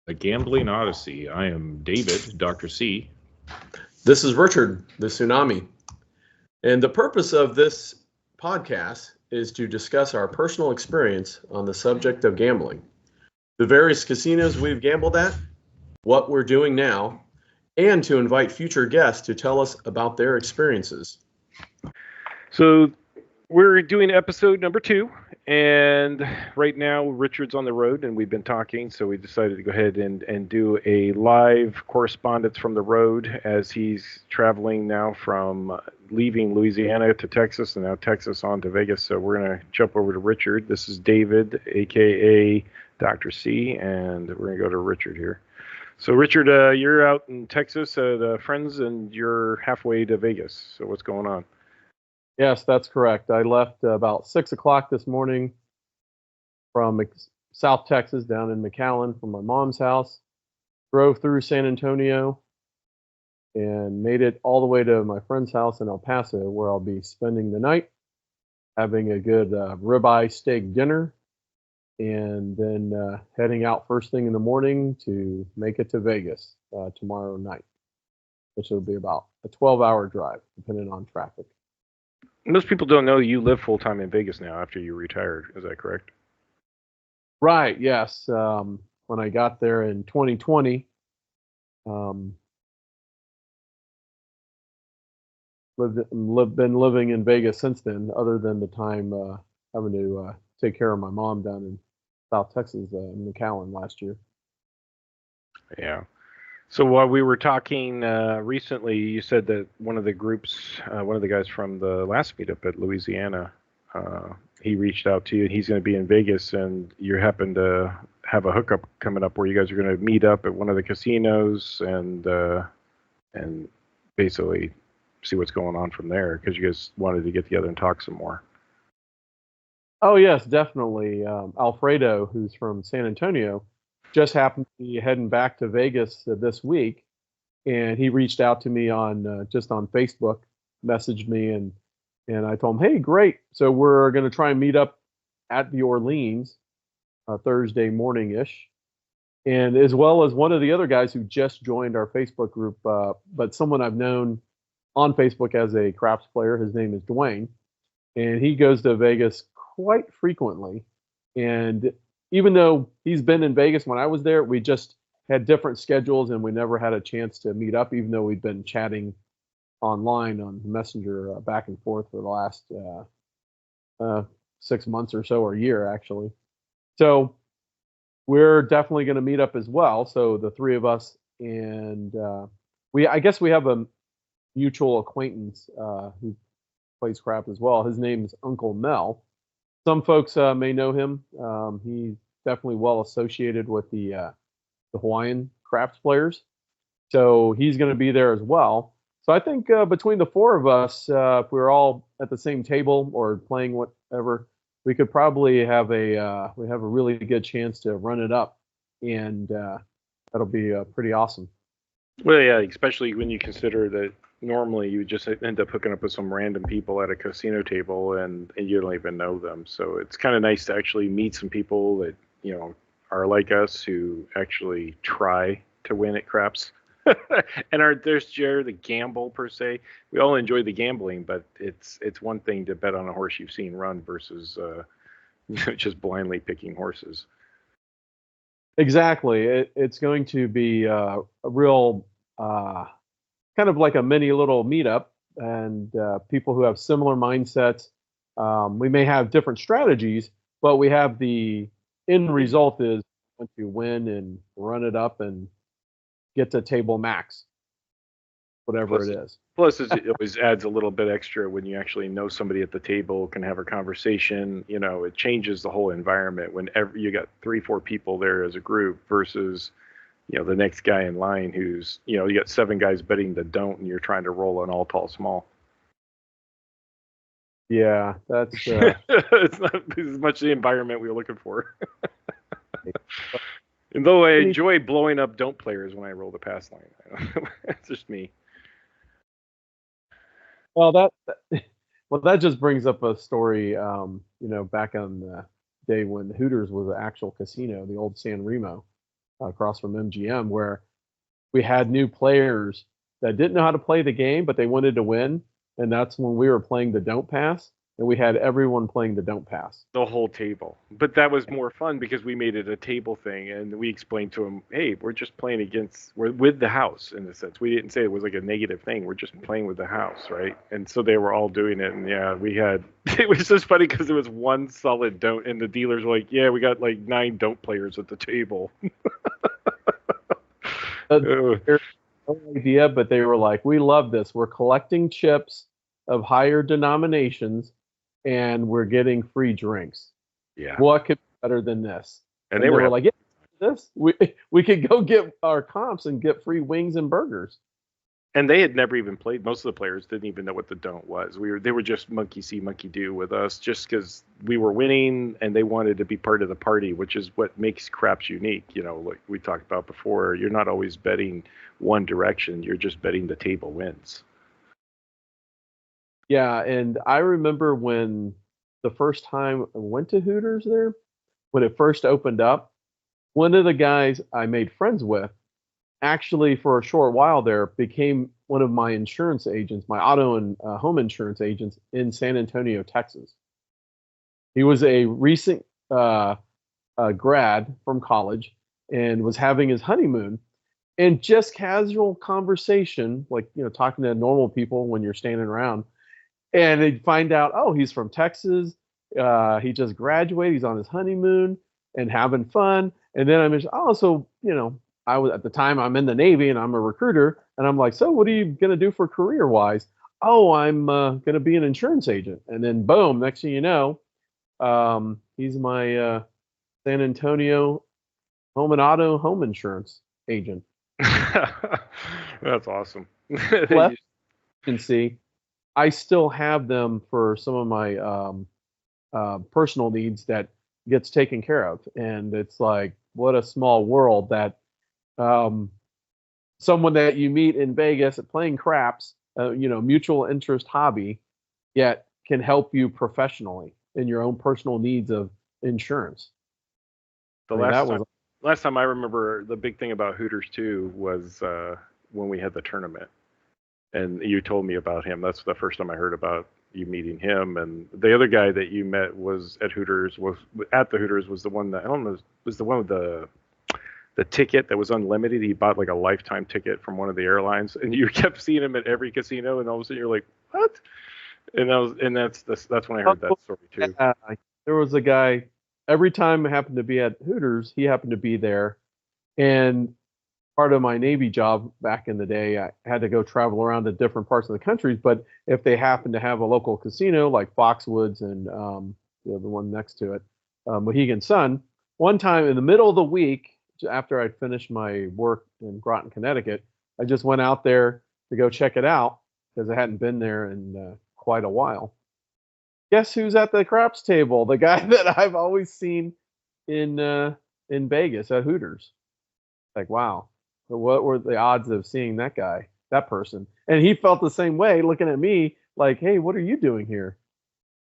A Gambling Odyssey. I am David, Dr. C. This is Richard, the Tsunami. And the purpose of this podcast is to discuss our personal experience on the subject of gambling, the various casinos we've gambled at, what we're doing now, and to invite future guests to tell us about their experiences. So we're doing episode number 2, and right now Richard's on the road, and we've been talking, so we decided to go ahead and do a live correspondence from the road as he's traveling now from leaving Louisiana to Texas, and now Texas on to Vegas. So we're going to jump over to Richard. This is David, a.k.a. Dr. C, and we're going to go to Richard here. So Richard, you're out in Texas at friends, and you're halfway to Vegas. So what's going on? Yes, that's correct. I left about 6 o'clock this morning from South Texas down in McAllen from my mom's house, drove through San Antonio, and made it all the way to my friend's house in El Paso, where I'll be spending the night, having a good ribeye steak dinner, and then heading out first thing in the morning to make it to Vegas tomorrow night, which will be about a 12-hour drive, depending on traffic. Most people don't know you live full-time in Vegas now after you retired. Is that correct? Right, yes. When I got there in 2020, been living in Vegas since then, other than the time having to take care of my mom down in South Texas in McAllen last year. Yeah. So while we were talking recently, you said that one of the groups, one of the guys from the last meetup at Louisiana, he reached out to you, and he's going to be in Vegas, and you happen to have a hookup coming up where you guys are going to meet up at one of the casinos and basically see what's going on from there, because you guys wanted to get together and talk some more. Oh, yes, definitely. Alfredo, who's from San Antonio, just happened to be heading back to Vegas this week, and he reached out to me on just on Facebook, messaged me, and I told him, hey, great. So we're going to try and meet up at the Orleans Thursday morning-ish, and as well as one of the other guys who just joined our Facebook group, but someone I've known on Facebook as a craps player. His name is Dwayne, and he goes to Vegas quite frequently, and even though he's been in Vegas when I was there, we just had different schedules and we never had a chance to meet up, even though we'd been chatting online on Messenger back and forth for the last 6 months or so, or a year, actually. So we're definitely going to meet up as well. So the three of us, and I guess we have a mutual acquaintance who plays crap as well. His name is Uncle Mel. Some folks may know him. He's definitely well associated with the Hawaiian craps players. So he's going to be there as well. So I think between the four of us, if we were all at the same table or playing whatever, we could probably have a really good chance to run it up, and that'll be pretty awesome. Well, yeah, especially when you consider that normally you would just end up hooking up with some random people at a casino table and you don't even know them. So it's kind of nice to actually meet some people that, you know, are like us, who actually try to win at craps and aren't there to gamble per se. We all enjoy the gambling, but it's one thing to bet on a horse you've seen run versus just blindly picking horses. Exactly. It's going to be a real kind of like a mini little meetup, and people who have similar mindsets. We may have different strategies, but we have the end result is to win and run it up and get to table max, whatever it is. Plus, it always adds a little bit extra when you actually know somebody at the table, can have a conversation. You know, it changes the whole environment whenever you got 3-4 people there as a group versus, you know, the next guy in line who's, you know, you got 7 guys betting the don't, and you're trying to roll an all tall small. Yeah, that's it's not as much the environment we were looking for. And though I enjoy blowing up don't players when I roll the pass line, it's just me. Well, that just brings up a story. You know, back on the day when Hooters was an actual casino, the old San Remo. across from MGM, where we had new players that didn't know how to play the game, but they wanted to win. And that's when we were playing the Don't Pass, and we had everyone playing the Don't Pass. The whole table. But that was more fun because we made it a table thing, and we explained to them, hey, we're just playing we're with the house, in a sense. We didn't say it was like a negative thing. We're just playing with the house, right? And so they were all doing it, and yeah, it was just funny because it was one solid don't, and the dealers were like, yeah, we got like 9 don't players at the table. No idea, but they were like, we love this. We're collecting chips of higher denominations, and we're getting free drinks. Yeah. What could be better than this? And they were like, yeah, this we could go get our comps and get free wings and burgers. And they had never even played. Most of the players didn't even know what the don't was. They were just monkey see, monkey do with us, just because we were winning and they wanted to be part of the party, which is what makes craps unique. You know, like we talked about before, you're not always betting one direction. You're just betting the table wins. Yeah, and I remember when the first time I went to Hooters there, when it first opened up, one of the guys I made friends with actually for a short while there became one of my insurance agents, my auto and home insurance agents in San Antonio, Texas. He was a recent grad from college and was having his honeymoon, and just casual conversation, like, you know, talking to normal people when you're standing around, and they'd find out, oh, he's from Texas. He just graduated. He's on his honeymoon and having fun. And then I mentioned, oh, so, you know, I was at the time I'm in the Navy and I'm a recruiter, and I'm like, so what are you gonna do for career wise? Oh, I'm gonna be an insurance agent. And then boom, next thing you know, he's my San Antonio home and auto home insurance agent. That's awesome. Left, you can see, I still have them for some of my personal needs that gets taken care of, and it's like, what a small world that someone that you meet in Vegas at playing craps, you know, mutual interest hobby, yet can help you professionally in your own personal needs of insurance. Last time I remember, the big thing about Hooters too was when we had the tournament, and you told me about him. That's the first time I heard about you meeting him. And the other guy that you met was at Hooters. Was the one that, I don't know, was the one with the ticket that was unlimited. He bought like a lifetime ticket from one of the airlines, and you kept seeing him at every casino, and all of a sudden you're like, what? And that's when I heard that story too. There was a guy, every time I happened to be at Hooters, he happened to be there. And part of my Navy job back in the day, I had to go travel around to different parts of the country. But if they happened to have a local casino like Foxwoods and the one next to it, Mohegan Sun, one time in the middle of the week, after I'd finished my work in Groton, Connecticut, I just went out there to go check it out because I hadn't been there in quite a while. Guess who's at the craps table? The guy that I've always seen in Vegas at Hooters. Like, wow, what were the odds of seeing that guy, that person? And he felt the same way, looking at me like, hey, what are you doing here?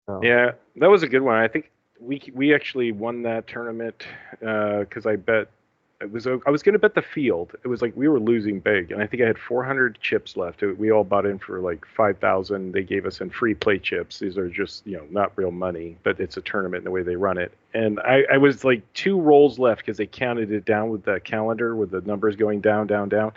So. Yeah, that was a good one. I think we actually won that tournament because I bet. I was going to bet the field. It was like we were losing big, and I think I had 400 chips left. We all bought in for like 5,000. They gave us in free play chips. These are just, you know, not real money, but it's a tournament in the way they run it. And I was like 2 rolls left because they counted it down with the calendar with the numbers going down, down, down.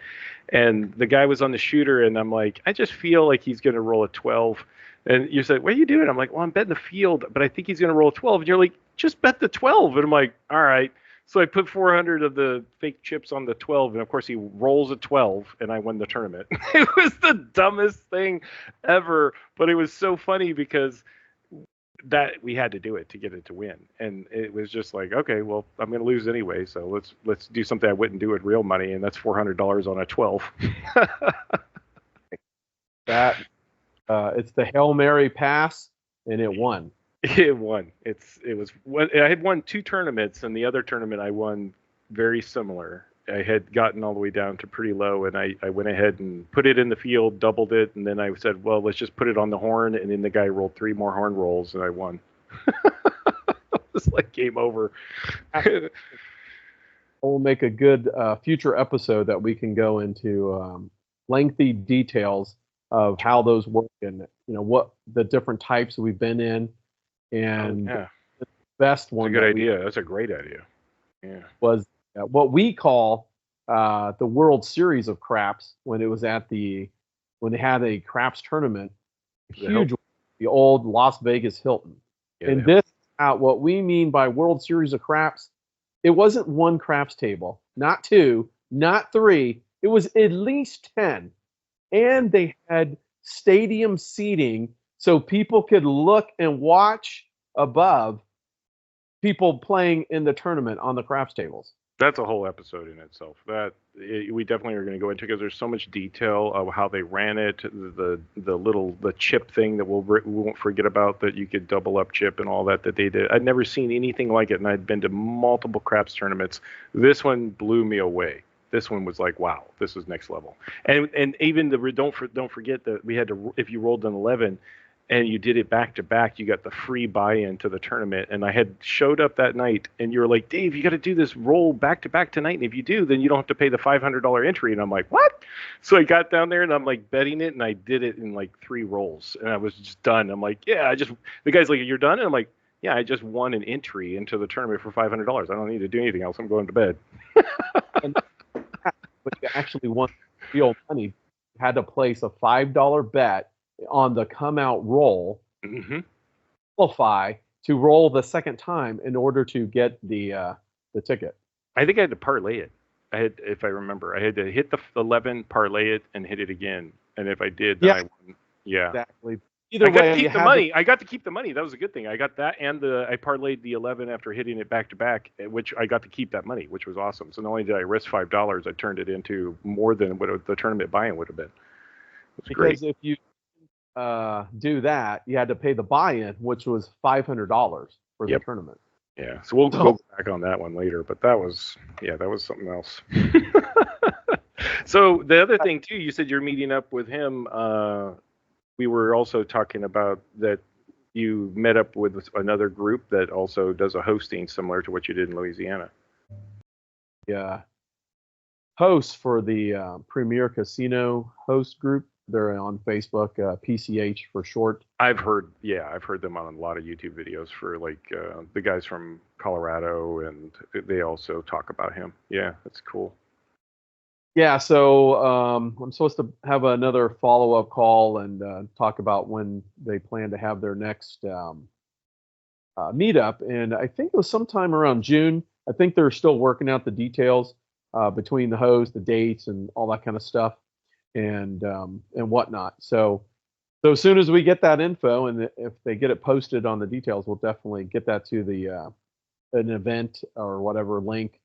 And the guy was on the shooter, and I'm like, I just feel like he's going to roll a 12. And you said, what are you doing? I'm like, well, I'm betting the field, but I think he's going to roll a 12. And you're like, just bet the 12. And I'm like, all right. So I put 400 of the fake chips on the 12, and of course he rolls a 12, and I won the tournament. It was the dumbest thing ever, but it was so funny because that we had to do it to get it to win, and it was just like, okay, well, I'm going to lose anyway, so let's do something I wouldn't do with real money, and that's $400 on a 12. It's the Hail Mary pass, and it won. It won. I had won 2 tournaments, and the other tournament I won very similar. I had gotten all the way down to pretty low, and I went ahead and put it in the field, doubled it, and then I said, well, let's just put it on the horn, and then the guy rolled 3 more horn rolls, and I won. It was like game over. will make a good future episode that we can go into lengthy details of how those work and what the different types we've been in, and Yeah, the best that's a one good that idea. That's a great idea. Yeah. was what we call the World Series of Craps when they had a craps tournament, The huge, the old Las Vegas Hilton. Yeah, And this, what we mean by World Series of Craps, it wasn't one craps table, not two, not three. It was at least 10. And they had stadium seating so people could look and watch above people playing in the tournament on the craps tables. that's a whole episode in itself. We definitely are going to go into, because there's so much detail of how they ran it, the chip thing that we won't forget about, that you could double up chip and all that they did. I'd never seen anything like it, and I'd been to multiple craps tournaments. This one blew me away. This one was like, wow, this is next level. And even don't forget that we had to, if you rolled an 11 and you did it back to back, you got the free buy-in to the tournament. And I had showed up that night, and you were like, Dave, you got to do this roll back to back tonight, and if you do, then you don't have to pay the $500 entry. And I'm like, what? So I got down there and I'm like betting it, and I did it in like 3 rolls, and I was just done. I'm like, yeah, the guy's like, you're done? And I'm like, yeah, I just won an entry into the tournament for $500. I don't need to do anything else. I'm going to bed. But you actually won real money. You had to place a $5 bet on the come out roll, qualify to roll the second time in order to get the ticket. I think I had to parlay it. If I remember, I had to hit the 11, parlay it, and hit it again. And if I did, then I won. Yeah, exactly. Either I got way, to keep the money. I got to keep the money. That was a good thing. I got that, and I parlayed the 11 after hitting it back to back, which I got to keep that money, which was awesome. So not only did I risk $5, I turned it into more than what the tournament buy-in would have been. It was great. Because if you do that, you had to pay the buy-in, which was $500 for the tournament. Yeah, so we'll go back on that one later, but that was something else. So the other thing too, you said you're meeting up with him. We were also talking about that you met up with another group that also does a hosting similar to what you did in Louisiana. Yeah, hosts for the Premier Casino host group. They're on Facebook, PCH for short. I've heard them on a lot of YouTube videos for like the guys from Colorado, and they also talk about him. Yeah, that's cool. Yeah, so I'm supposed to have another follow-up call and talk about when they plan to have their next meetup, and I think it was sometime around June. I think they're still working out the details between the host, the dates, and all that kind of stuff. And whatnot. So as soon as we get that info, and if they get it posted on the details, we'll definitely get that to the an event or whatever link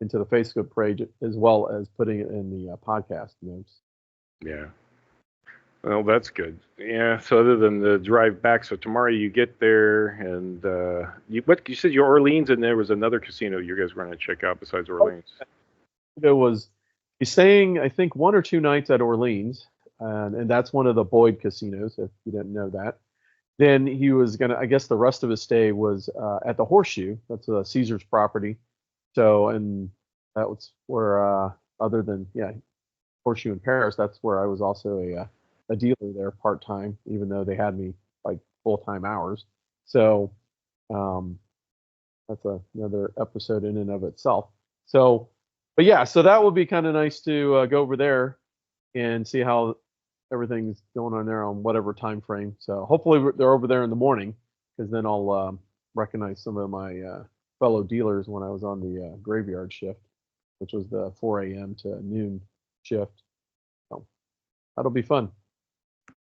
into the Facebook page, as well as putting it in the podcast notes. Yeah. Well, that's good. Yeah. So other than the drive back, so tomorrow you get there, and you said you're Orleans, and there was another casino you guys were going to check out besides Orleans. He's staying, I think, 1 or 2 nights at Orleans, and that's one of the Boyd casinos, if you didn't know that. Then he was going to, I guess the rest of his stay was at the Horseshoe. That's Caesar's property. So, and that was where, other than, Horseshoe in Paris, that's where I was also a dealer there part-time, even though they had me like full-time hours. So that's another episode in and of itself. So, but yeah, so that would be kind of nice to go over there and see how everything's going on there on whatever time frame. So hopefully they're over there in the morning, because then I'll recognize some of my fellow dealers when I was on the graveyard shift, which was the 4 a.m. to noon shift. So that'll be fun.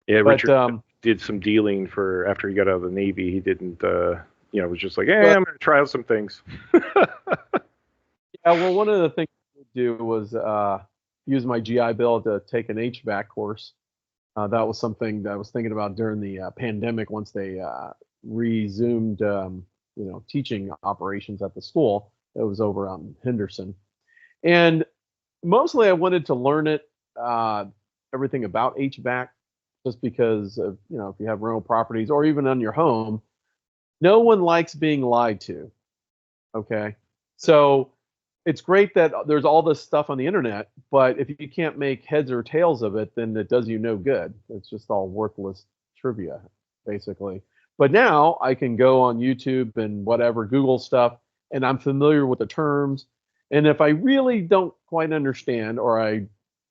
Yeah, Richard did some dealing for after he got out of the Navy. He didn't, was just like, I'm going to try out some things. Yeah, well, one of the things I would do was use my GI Bill to take an HVAC course. That was something that I was thinking about during the pandemic, once they resumed, teaching operations at the school. It was over out in Henderson. And mostly I wanted to learn it, everything about HVAC, just because of, if you have rental properties or even on your home, no one likes being lied to. Okay. So it's great that there's all this stuff on the internet, but if you can't make heads or tails of it, then it does you no good. It's just all worthless trivia, basically. But now I can go on YouTube and whatever, Google stuff, and I'm familiar with the terms. And if I really don't quite understand, or I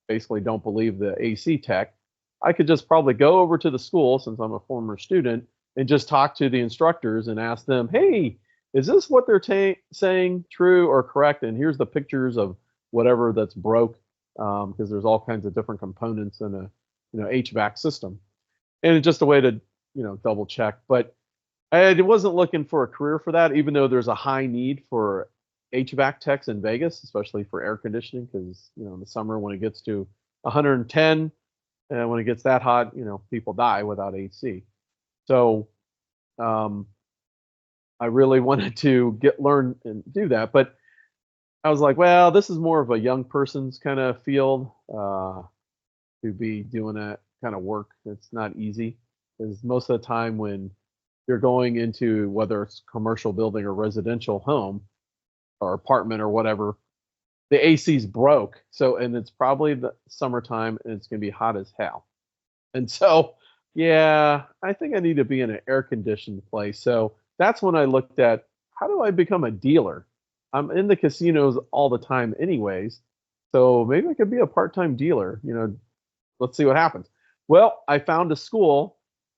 basically don't believe the AC tech, I could just probably go over to the school, since I'm a former student, and just talk to the instructors and ask them, hey, is this what they're saying true or correct? And here's the pictures of whatever that's broke, because there's all kinds of different components in a HVAC system, and it's just a way to double check. But I wasn't looking for a career for that, even though there's a high need for HVAC techs in Vegas, especially for air conditioning, because in the summer when it gets to 110, and when it gets that hot, people die without AC. So I really wanted to learn and do that, but I was like, well, this is more of a young person's kind of field, to be doing that kind of work. It's not easy, because most of the time when you're going into, whether it's commercial building or residential home or apartment or whatever, the AC's broke. So, and it's probably the summertime and it's going to be hot as hell. And so, yeah, I think I need to be in an air conditioned place. So that's when I looked at, how do I become a dealer? I'm in the casinos all the time anyways, so maybe I could be a part-time dealer. Let's see what happens. Well, I found a school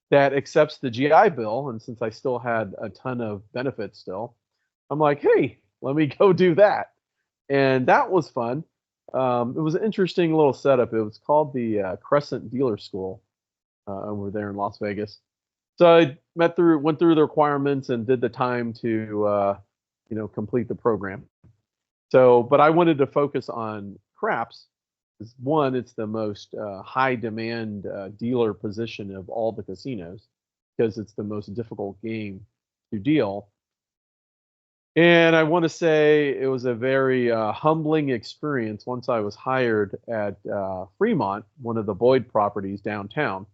that accepts the GI Bill, and since I still had a ton of benefits still, I'm like, hey, let me go do that. And that was fun. It was an interesting little setup. It was called the Crescent Dealer School over there in Las Vegas. So I went through the requirements and did the time to, complete the program. So, but I wanted to focus on craps. One, it's the most high demand dealer position of all the casinos, because it's the most difficult game to deal. And I want to say it was a very humbling experience once I was hired at Fremont, one of the Boyd properties downtown,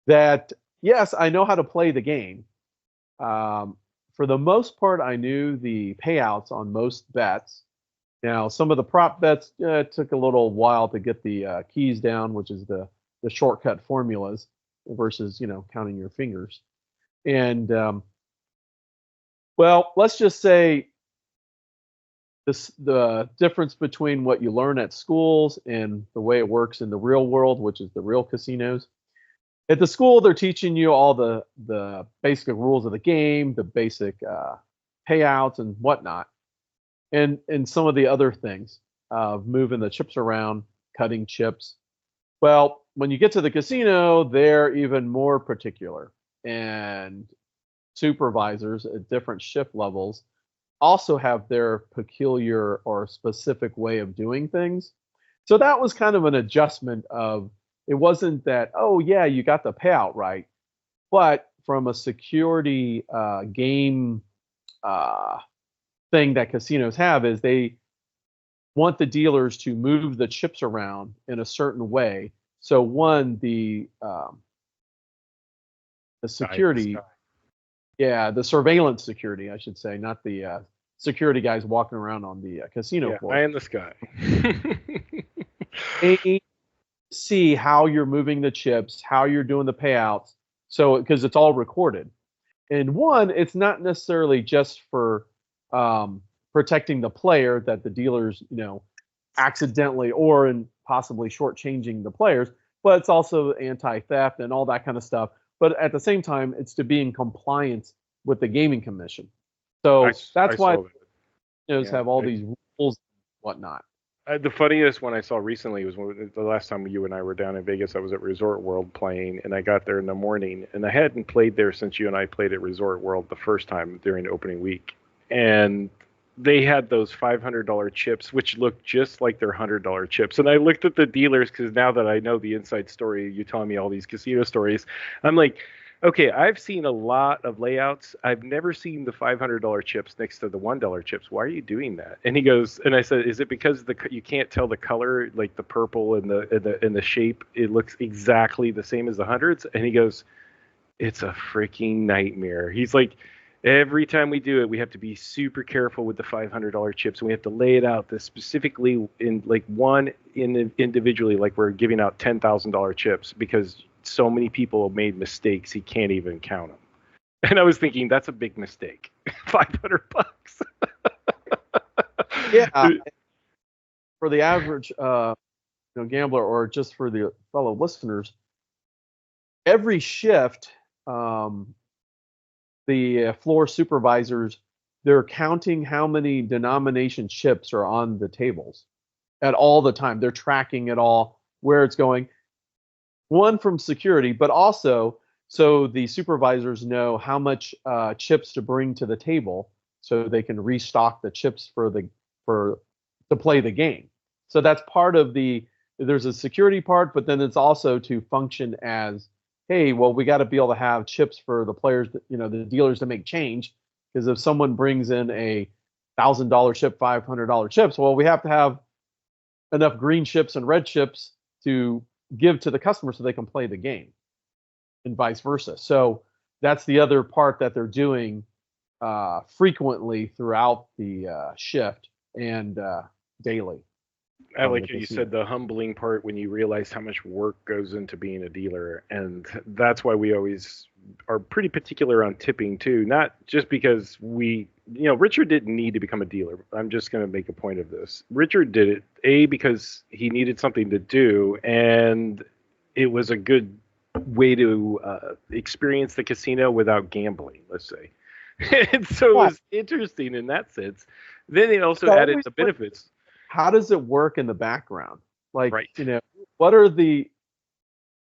that yes, I know how to play the game. For the most part, I knew the payouts on most bets. Now, some of the prop bets took a little while to get the keys down, which is the shortcut formulas versus counting your fingers. And well, let's just say the difference between what you learn at schools and the way it works in the real world, which is the real casinos. At the school, they're teaching you all the basic rules of the game, the basic payouts and whatnot, and some of the other things of moving the chips around, cutting chips. Well, when you get to the casino, they're even more particular, and supervisors at different shift levels also have their peculiar or specific way of doing things. So that was kind of an adjustment of, it wasn't that, oh yeah, you got the payout right, but from a security game thing that casinos have is they want the dealers to move the chips around in a certain way. So one, the security, the surveillance security, I should say, not the security guys walking around on the casino floor. Eye in the sky. They see how you're moving the chips, how you're doing the payouts, so because it's all recorded. And one, it's not necessarily just for protecting the player, that the dealers, accidentally or in possibly shortchanging the players, but it's also anti-theft and all that kind of stuff. But at the same time, it's to be in compliance with the gaming commission. So that's why casinos have all these rules and whatnot. The funniest one I saw recently was the last time you and I were down in Vegas. I was at Resort World playing, and I got there in the morning, and I hadn't played there since you and I played at Resort World the first time during opening week. And they had those $500 chips, which looked just like their $100 chips. And I looked at the dealers, because now that I know the inside story, you telling me all these casino stories, I'm like, okay, I've seen a lot of layouts. I've never seen the $500 chips next to the $1 chips. Why are you doing that? And he goes, and I said, is it because you can't tell the color, like the purple and the shape? It looks exactly the same as the hundreds. And he goes, it's a freaking nightmare. He's like, Every time we do it, we have to be super careful with the $500 chips, and we have to lay it out specifically in like individually, like we're giving out $10,000 chips because so many people have made mistakes he can't even count them. And I was thinking that's a big mistake. $500. Yeah. For the average gambler, or just for the fellow listeners, every shift, the floor supervisors, they're counting how many denomination chips are on the tables at all the time. They're tracking it all, where it's going. One, from security, but also so the supervisors know how much chips to bring to the table, so they can restock the chips to play the game. So that's part of there's a security part, but then it's also to function as, hey, well, we got to be able to have chips for the players, the dealers, to make change. Because if someone brings in a $1,000 chip, $500 chips, well, we have to have enough green chips and red chips to give to the customer so they can play the game, and vice versa. So that's the other part that they're doing frequently throughout the shift and daily. I like you said, the humbling part when you realize how much work goes into being a dealer. And that's why we always are pretty particular on tipping too. Not just because Richard didn't need to become a dealer. I'm just going to make a point of this. Richard did it, because he needed something to do, and it was a good way to experience the casino without gambling, let's say. And so it was interesting in that sense. Then it also added the benefits. How does it work in the background? Like, right. What are because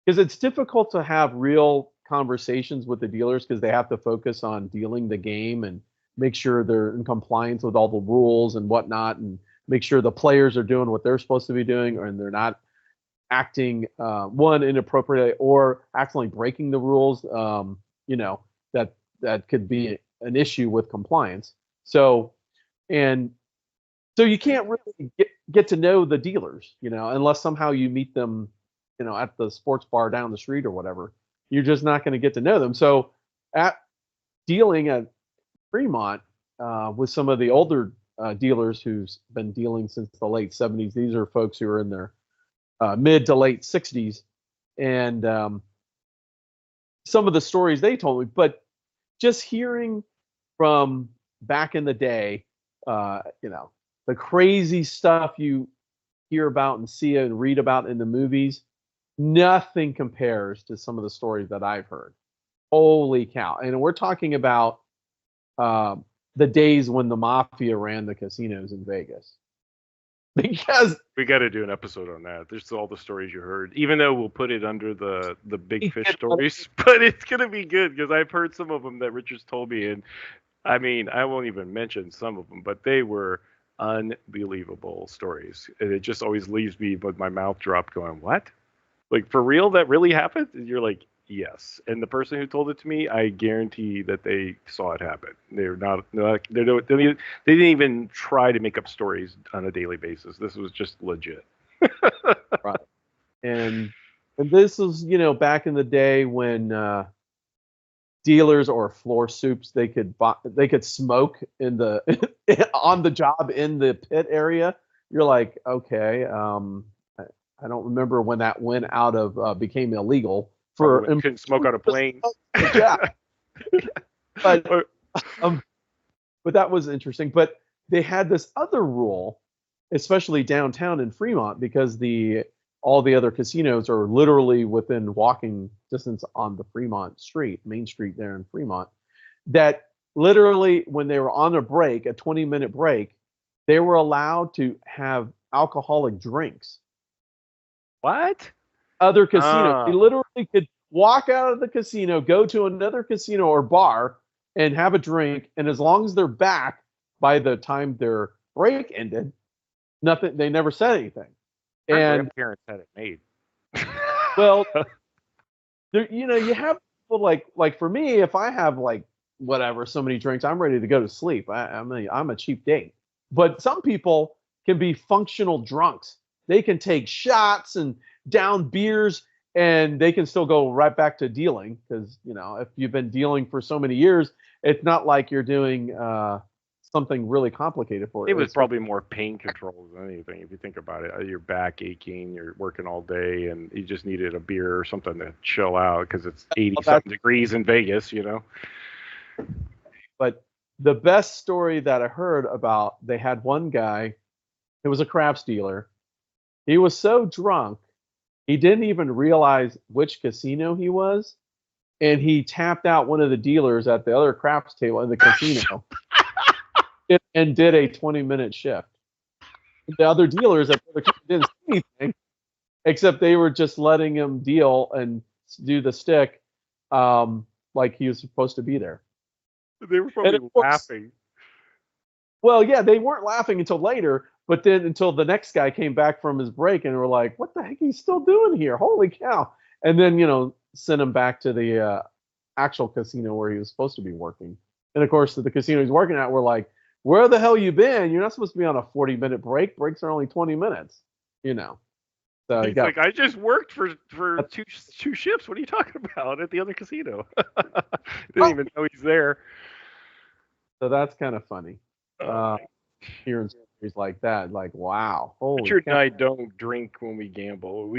it's difficult to have real conversations with the dealers, because they have to focus on dealing the game and make sure they're in compliance with all the rules and whatnot, and make sure the players are doing what they're supposed to be doing, and they're not acting inappropriately or accidentally breaking the rules. That could be an issue with compliance. So you can't really get to know the dealers, unless somehow you meet them, at the sports bar down the street or whatever. You're just not going to get to know them. So at dealing at Fremont with some of the older dealers who's been dealing since the late 70s, these are folks who are in their mid to late 60s. And some of the stories they told me, but just hearing from back in the day, the crazy stuff you hear about and see and read about in the movies, nothing compares to some of the stories that I've heard. Holy cow. And we're talking about the days when the mafia ran the casinos in Vegas. Because we got to do an episode on that. There's all the stories you heard, even though we'll put it under the big fish stories, but it's going to be good because I've heard some of them that Richard's told me. And I mean, I won't even mention some of them, but they were unbelievable stories. And it just always leaves me with my mouth dropped going, what? Like, for real? That really happened? And you're like, yes. And the person who told it to me, I guarantee that they saw it happen. They didn't even try to make up stories on a daily basis. This was just legit. Right. And this was, back in the day when dealers or floor soups, they could smoke in the on the job in the pit area. You're like, okay, I don't remember when that became illegal. You couldn't smoke on a plane. Yeah. But that was interesting. But they had this other rule, especially downtown in Fremont, because all the other casinos are literally within walking distance on the Fremont Street, Main Street there in Fremont, that literally when they were on a break, a 20-minute break, they were allowed to have alcoholic drinks. What? Other casinos. They literally could walk out of the casino, go to another casino or bar and have a drink. And as long as they're back by the time their break ended, they never said anything. Our and grandparents had it made. Well, you have people like for me, if I have so many drinks, I'm ready to go to sleep. I'm a cheap date. But some people can be functional drunks. They can take shots and down beers and they can still go right back to dealing because if you've been dealing for so many years, it's not like you're doing something really complicated for it. It was probably more pain control than anything. If you think about it, your back aching, you're working all day, and you just needed a beer or something to chill out because it's 80-something degrees in Vegas, But the best story that I heard about, they had one guy, it was a craps dealer. He was so drunk, he didn't even realize which casino he was, and he tapped out one of the dealers at the other craps table in the casino and did a 20-minute shift. The other dealers at the casino didn't see anything, except they were just letting him deal and do the stick like he was supposed to be there. They were probably laughing. Well, yeah, they weren't laughing until later, but then until the next guy came back from his break and were like, what the heck are you still doing here? Holy cow. And then, sent him back to the actual casino where he was supposed to be working. And of course, the casino he's working at were like, where the hell you been? You're not supposed to be on a 40-minute break. Breaks are only 20 minutes, So he's like, I just worked for two shifts. What are you talking about at the other casino? Didn't even know he's there. So that's kind of funny. Hearing stories like that, like, wow. Richard and I don't drink when we gamble.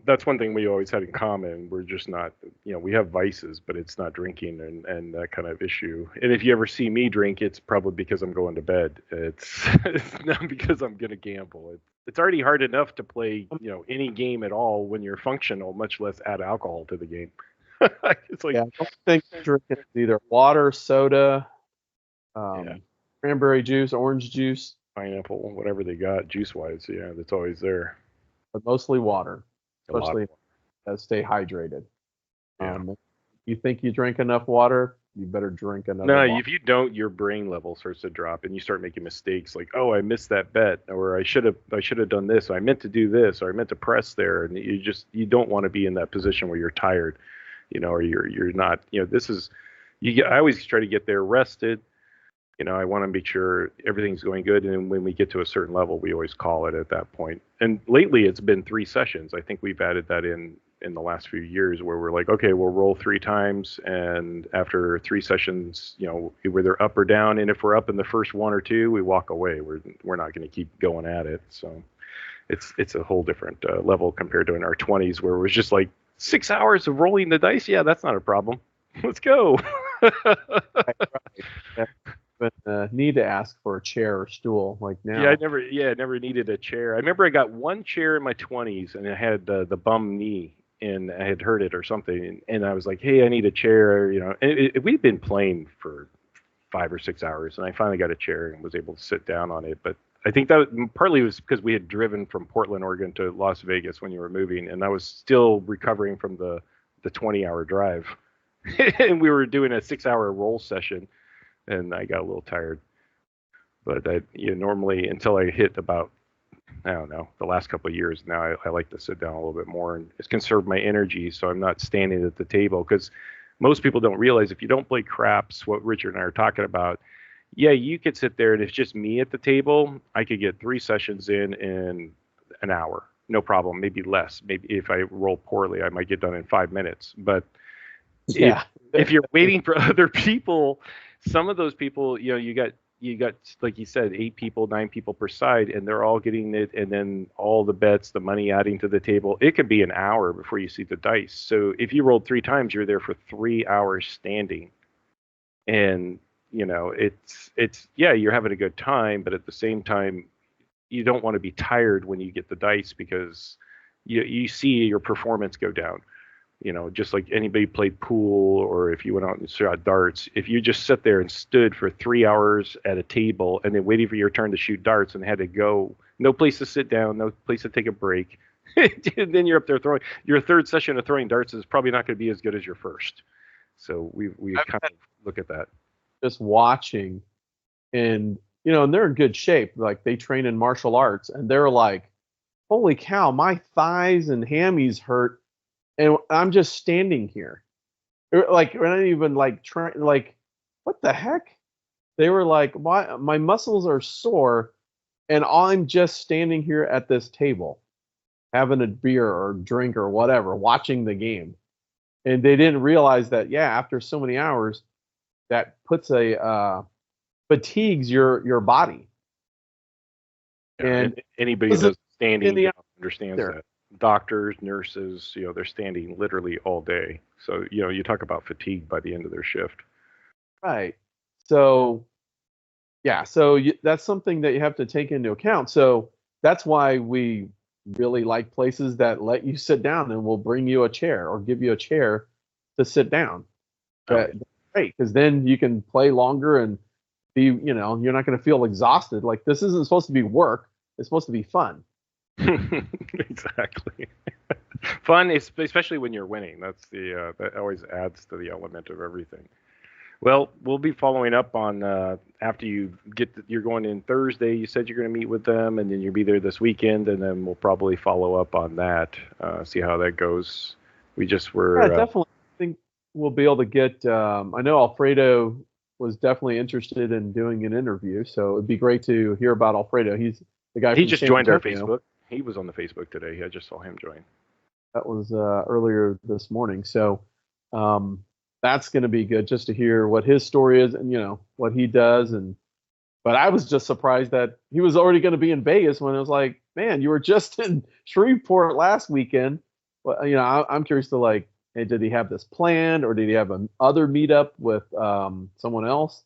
That's one thing we always had in common. We're just not, we have vices, but it's not drinking and that kind of issue. And if you ever see me drink, it's probably because I'm going to bed. It's not because I'm going to gamble. It's already hard enough to play, any game at all when you're functional, much less add alcohol to the game. It's like, I don't think drinking is either water, soda, cranberry juice, orange juice, pineapple, whatever they got juice-wise. Yeah, that's always there. But mostly water, especially to stay hydrated. Yeah. If you think you drink enough water, you better drink enough. No, if you don't, your brain level starts to drop, and you start making mistakes. Like, oh, I missed that bet, or I should have done this. Or I meant to do this, or I meant to press there, and you don't want to be in that position where you're tired, or you're not. This is I always try to get there rested. I want to make sure everything's going good, and when we get to a certain level, we always call it at that point. And lately, it's been 3 sessions. I think we've added that in the last few years, where we're like, okay, we'll roll 3 times, and after 3 sessions, whether they're up or down, and if we're up in the first 1 or 2, we walk away. We're not going to keep going at it. So it's a whole different level compared to in our 20s, where it was just like 6 hours of rolling the dice. Yeah, that's not a problem. Let's go. But need to ask for a chair or stool like now. Yeah, I never needed a chair. I remember I got one chair in my 20s, and it had the bum knee, and I had hurt it or something, and I was like, hey, I need a chair, And we'd been playing for 5 or 6 hours, and I finally got a chair and was able to sit down on it. But I think that partly was because we had driven from Portland, Oregon to Las Vegas when you were moving, and I was still recovering from the 20-hour drive. And we were doing a 6-hour roll session, and I got a little tired. But normally, until I hit about, I don't know, the last couple of years now, I like to sit down a little bit more and just conserve my energy, so I'm not standing at the table. Because most people don't realize, if you don't play craps, what Richard and I are talking about, yeah, you could sit there and it's just me at the table. I could get 3 sessions in an hour, no problem, maybe less. Maybe if I roll poorly, I might get done in 5 minutes. But if you're waiting for other people, some of those people, you got like you said, 8 people, 9 people per side, and they're all getting it, and then all the bets, the money adding to the table. It could be an hour before you see the dice. So if you rolled 3 times, you're there for 3 hours standing, and it's you're having a good time, but at the same time, you don't want to be tired when you get the dice, because you see your performance go down. Just like anybody played pool, or if you went out and shot darts, if you just sit there and stood for 3 hours at a table and then waiting for your turn to shoot darts and had to go, no place to sit down, no place to take a break, and then you're up there throwing, your third session of throwing darts is probably not going to be as good as your first. So we kind of look at that. Just watching, and and they're in good shape. Like, they train in martial arts, and they're like, holy cow, my thighs and hammies hurt. And I'm just standing here, like, we're not even like trying. Like, what the heck? They were like, my muscles are sore, and I'm just standing here at this table. having a beer or drink or whatever, watching the game. And they didn't realize that, yeah, after so many hours, that puts fatigues your body. Yeah, And anybody that's standing job understands there. that. Doctors, nurses, they're standing literally all day. So, you talk about fatigue by the end of their shift. Right. So, yeah, so that's something that you have to take into account. So that's why we really like places that let you sit down and will bring you a chair or give you a chair to sit down. That's great, because then you can play longer and be, you're not going to feel exhausted. Like, this isn't supposed to be work. It's supposed to be fun. Exactly. Fun, especially when you're winning. That's that always adds to the element of everything. Well, we'll be following up on after you you're going in Thursday. You said you're going to meet with them, and then you'll be there this weekend, and then we'll probably follow up on that, see how that goes. We just were. Yeah, definitely. I think we'll be able to get. I know Alfredo was definitely interested in doing an interview, so it'd be great to hear about Alfredo. He's the guy. He from just San joined Antonio. our Facebook. He was on the Facebook today. I just saw him join. That was earlier this morning. So that's going to be good just to hear what his story is and, what he does. But I was just surprised that he was already going to be in Vegas when it was like, man, you were just in Shreveport last weekend. Well, I'm curious to hey, did he have this planned, or did he have another meetup with someone else?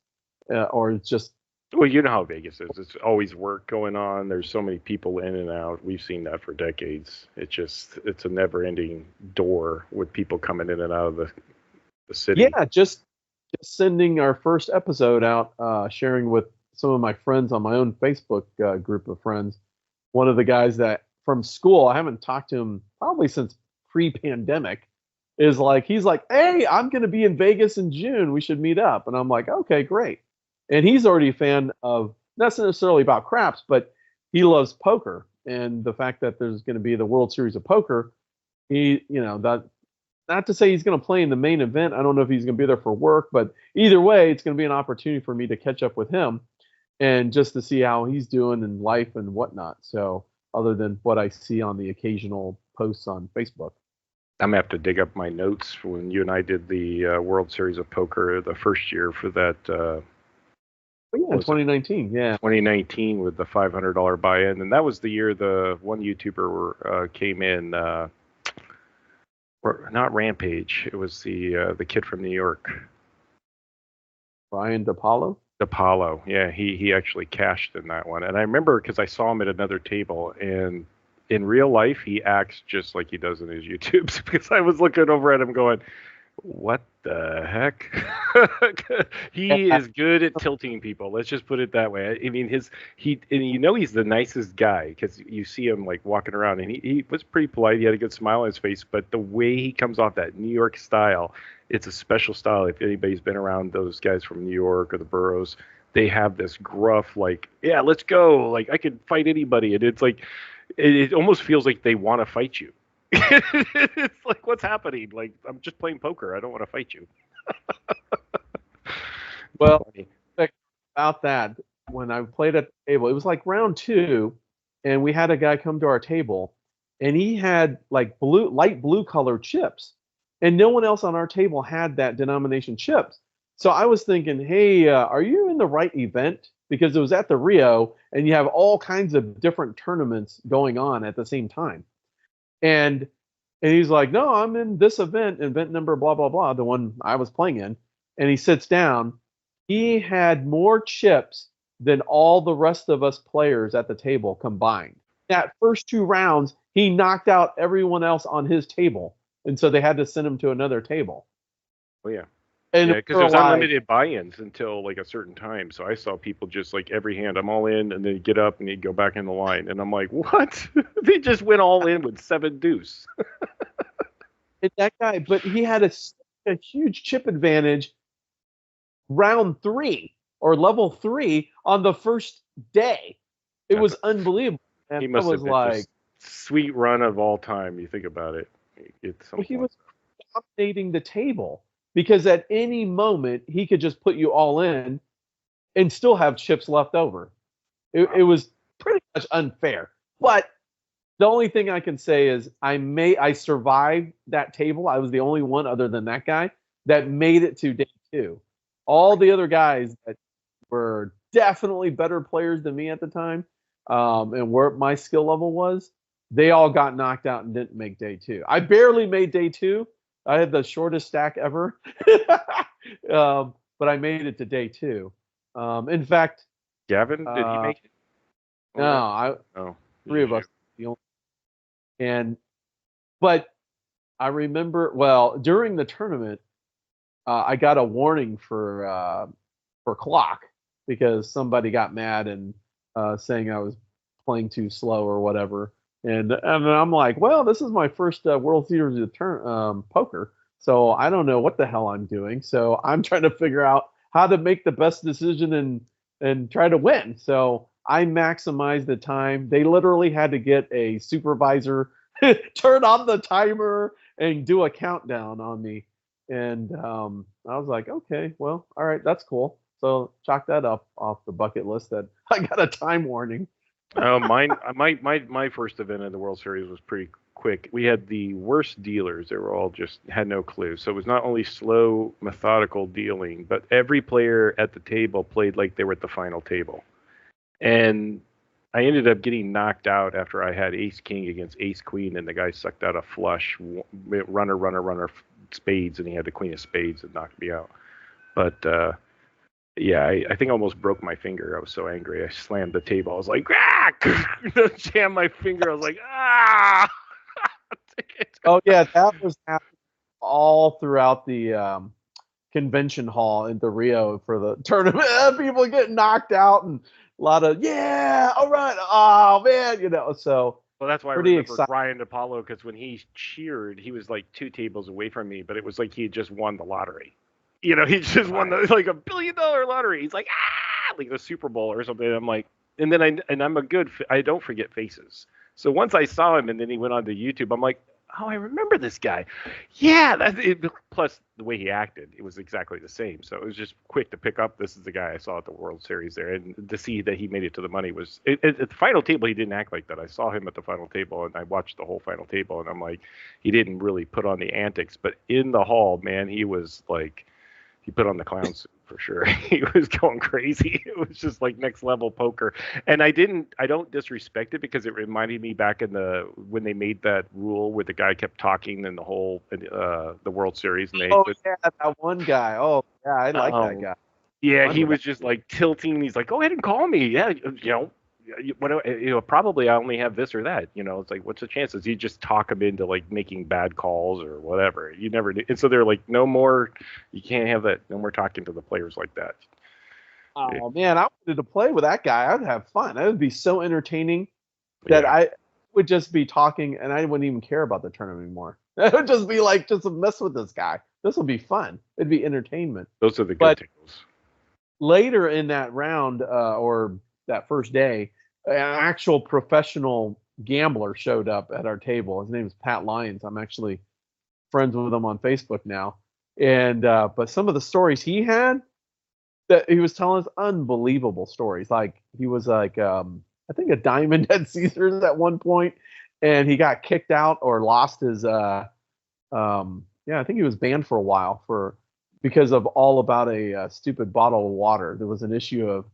Or it's just. Well, you know how Vegas is. It's always work going on. There's so many people in and out. We've seen that for decades. It's a never-ending door with people coming in and out of the city. Yeah, just sending our first episode out, sharing with some of my friends on my own Facebook group of friends. One of the guys that from school, I haven't talked to him probably since pre-pandemic, he's like, hey, I'm going to be in Vegas in June. We should meet up. And I'm like, okay, great. And he's already a fan of, not necessarily about craps, but he loves poker. And the fact that there's going to be the World Series of Poker, that, not to say he's going to play in the main event. I don't know if he's going to be there for work, but either way, it's going to be an opportunity for me to catch up with him and just to see how he's doing in life and whatnot. So other than what I see on the occasional posts on Facebook. I'm going to have to dig up my notes for when you and I did the World Series of Poker the first year for that. In 2019, yeah. 2019 with the $500 buy-in. And that was the year the one YouTuber came in, not Rampage. It was the kid from New York. Brian DePaulo? DePaulo, yeah. He actually cashed in that one. And I remember because I saw him at another table, and in real life, he acts just like he does in his YouTubes, because I was looking over at him going, what the heck? He is good at tilting people. Let's just put it that way. I mean, he's the nicest guy, because you see him like walking around, and he was pretty polite. He had a good smile on his face, but the way he comes off, that New York style, it's a special style. If anybody's been around those guys from New York or the boroughs, they have this gruff, like, yeah, let's go. Like, I could fight anybody. And it's like, it almost feels like they want to fight you. It's like, what's happening? Like, I'm just playing poker. I don't want to fight you. Well, about that, when I played at the table, it was like round 2, and we had a guy come to our table, and he had like light blue colored chips, and no one else on our table had that denomination chips. So I was thinking, hey, are you in the right event? Because it was at the Rio, and you have all kinds of different tournaments going on at the same time. And he's like, no, I'm in this event number blah, blah, blah, the one I was playing in. And he sits down. He had more chips than all the rest of us players at the table combined. That first 2 rounds, he knocked out everyone else on his table. And so they had to send him to another table. Oh, yeah. And yeah, because there's unlimited buy-ins until like a certain time. So I saw people just like every hand, I'm all in, and then get up and he'd go back in the line. And I'm like, what? They just went all in with 7 deuce. And that guy, but he had a huge chip advantage round 3 or level 3 on the first day. It was unbelievable. And he must was have been like sweet run of all time. You think about it. He was dominating the table, because at any moment he could just put you all in and still have chips left over. It was pretty much unfair. But The only thing I can say is I survived that table. I was the only one other than that guy that made it to day 2. All the other guys that were definitely better players than me at the time, and where my skill level was, they all got knocked out and didn't make day 2. I barely made day 2. I had the shortest stack ever, but I made it to day 2. In fact, Gavin, did he make it? No, Oh, 3 of us. The only, but I remember during the tournament, I got a warning for clock because somebody got mad and saying I was playing too slow or whatever. And I'm like, well, this is my first World Series of poker, so I don't know what the hell I'm doing. So I'm trying to figure out how to make the best decision and try to win. So I maximized the time. They literally had to get a supervisor, turn on the timer, and do a countdown on me. And I was like, okay, well, all right, that's cool. So chalk that up off the bucket list that I got a time warning. My first event in the World Series was pretty quick. We had the worst dealers. They were all just had no clue. So it was not only slow, methodical dealing, but every player at the table played like they were at the final table. And I ended up getting knocked out after I had ace king against ace queen, and the guy sucked out a flush, runner, spades, and he had the queen of spades and knocked me out. But yeah, I think I almost broke my finger. I was so angry. I slammed the table. I was like, ah! Jammed my finger. I was like, ah! Oh, yeah, that was happening all throughout the convention hall in Rio for the tournament. People getting knocked out and a lot of, yeah, all right. Oh, man, so. Well, that's why I remember Ryan Apollo, because when he cheered, he was like 2 tables away from me, but it was like he had just won the lottery. He just won like $1 billion lottery. He's like, like the Super Bowl or something. I'm like, and then I don't forget faces. So once I saw him and then he went on to YouTube, I'm like, oh, I remember this guy. Yeah, that's it. Plus the way he acted, it was exactly the same. So it was just quick to pick up. This is the guy I saw at the World Series there, and to see that he made it to the money was at the final table. He didn't act like that. I saw him at the final table, and I watched the whole final table, and I'm like, he didn't really put on the antics, but in the hall, man, he was like. He put on the clown suit for sure. He was going crazy. It was just like next level poker. And I don't disrespect it because it reminded me back in when they made that rule where the guy kept talking in the whole the World Series. And yeah, that one guy. Oh yeah, I like that guy. Yeah, he was just like tilting. He's like, go ahead and call me. Yeah, probably I only have this or that. It's like, what's the chances? You just talk them into like making bad calls or whatever. You never do. And so they're like, no more. You can't have that. No more talking to the players like that. Oh man, I wanted to play with that guy. I'd have fun. That would be so entertaining that I would just be talking and I wouldn't even care about the tournament anymore. It would just be like, just mess with this guy. This will be fun. It'd be entertainment. Those are the good tables. Later in that round, or that first day, an actual professional gambler showed up at our table. His name is Pat Lyons. I'm actually friends with him on Facebook now. And but some of the stories he had that he was telling us, unbelievable stories. Like he was like I think a diamond at Caesars at one point, and he got kicked out or lost his I think he was banned for a while because of all about a stupid bottle of water. There was an issue of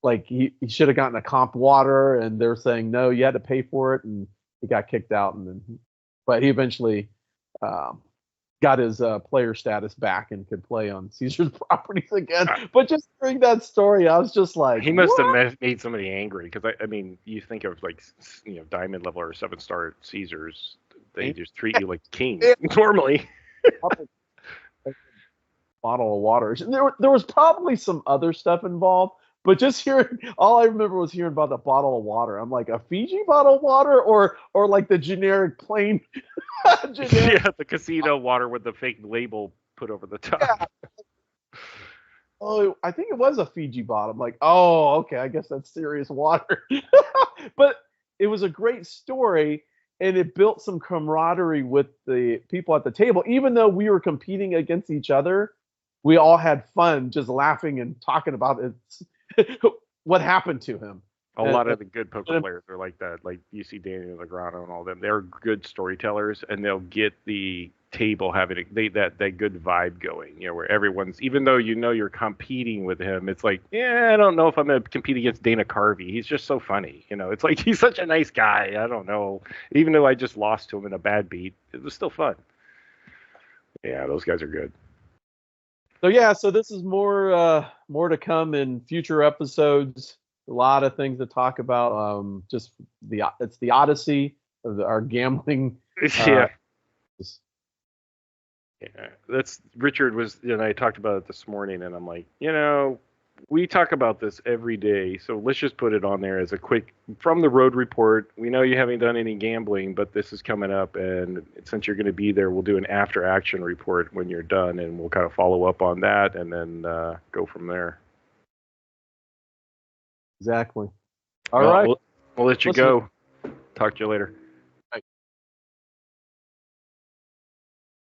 like he should have gotten a comp water, and they're saying no, you had to pay for it, and he got kicked out. But he eventually got his player status back and could play on Caesar's properties again. But just hearing that story, I was just like, he must have made somebody angry because I mean, you think of like diamond level or 7-star Caesars, they just treat you like king normally. Bottle of water. There was probably some other stuff involved. But just all I remember was hearing about the bottle of water. I'm like, a Fiji bottle of water or like the generic plain. Yeah, the casino water with the fake label put over the top. Yeah. Oh, I think it was a Fiji bottle. I'm like, oh, okay, I guess that's serious water. But it was a great story, and it built some camaraderie with the people at the table. Even though we were competing against each other, we all had fun just laughing and talking about it. What happened to him. A lot of the good poker players are like that. Like you see Daniel Negreanu and all them. They're good storytellers, and they'll get the table having that good vibe going. Where everyone's, even though you're competing with him, it's like, I don't know if I'm gonna compete against Dana Carvey. He's just so funny. It's like he's such a nice guy. I don't know. Even though I just lost to him in a bad beat, it was still fun. Yeah, those guys are good. So this is more to come in future episodes. A lot of things to talk about. It's the Odyssey of our gambling. Yeah. That's Richard and I talked about it this morning, and I'm like, we talk about this every day, so let's just put it on there as a quick from the road report. We know you haven't done any gambling, but this is coming up, and since you're going to be there, we'll do an after action report when you're done, and we'll kind of follow up on that, and then go from there. Exactly. All right. We'll let you go. Talk to you later.